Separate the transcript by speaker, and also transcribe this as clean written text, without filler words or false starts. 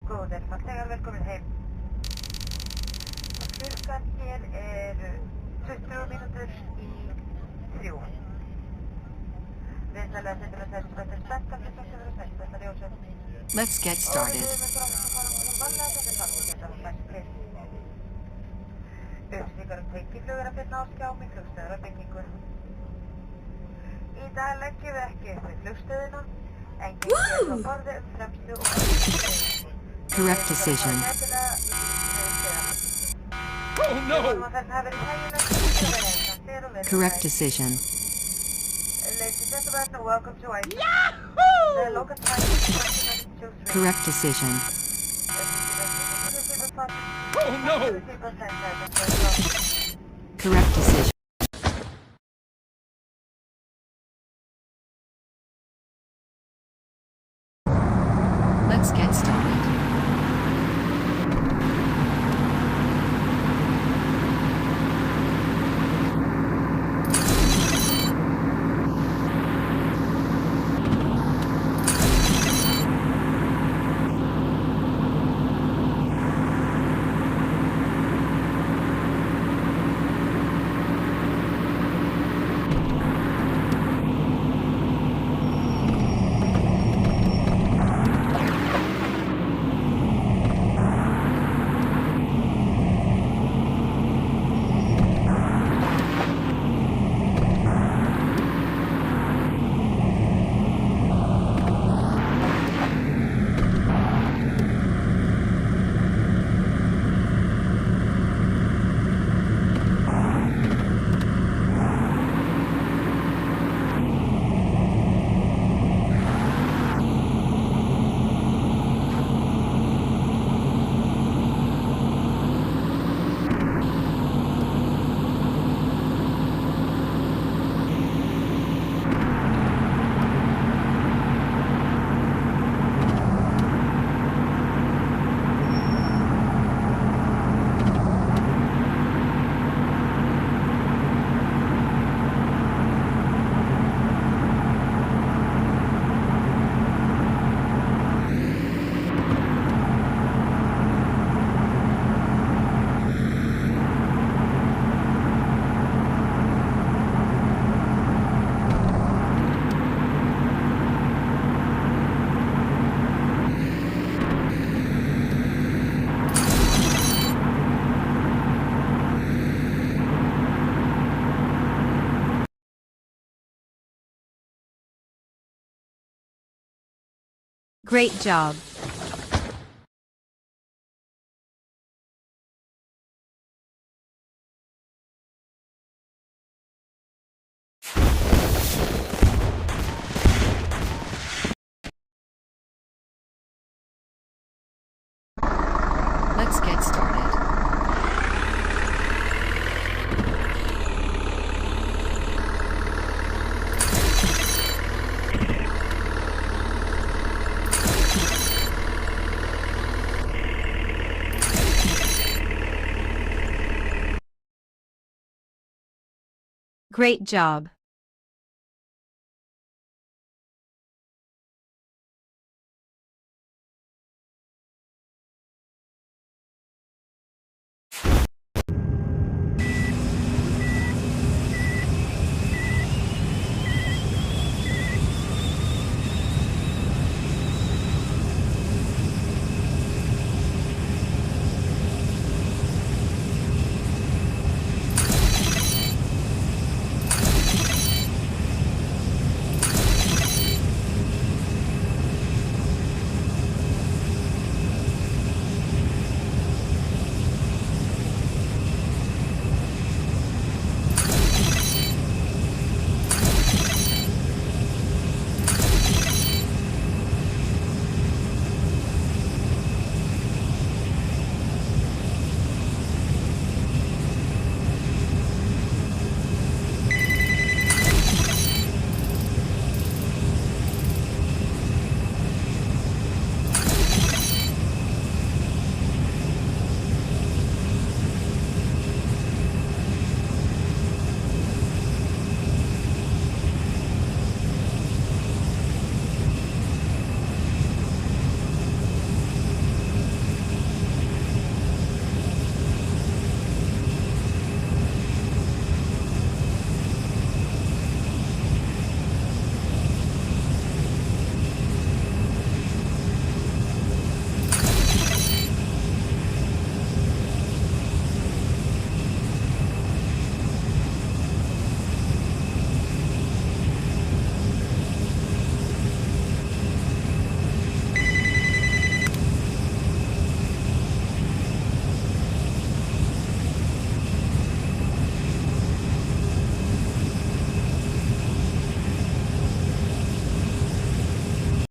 Speaker 1: Góðir, fallegar velkomin heim. Klukkan hér 20 mínútur í 3. Vinsalega sendur að þessu þetta spenntan við sem verður sætt, þetta ljósum.
Speaker 2: Let's get started.
Speaker 1: Og við með fram að fara um vanlega þetta þarf að geta fæst til. Upplýsingar tengiflugur að finna á skjám í flugstöðar og byggingur. Í dag leggjum við ekki upp við flugstöðina, en gengið á borði fremstu og
Speaker 2: Correct decision.
Speaker 3: Oh no!
Speaker 2: Correct decision.
Speaker 1: Ladies and gentlemen, welcome to ICE.
Speaker 3: Yahoo!
Speaker 1: The local time is 2023.
Speaker 2: Correct decision.
Speaker 3: Oh no!
Speaker 2: Correct decision. Let's get started.
Speaker 4: Great job.
Speaker 2: Let's get started.
Speaker 4: Great job.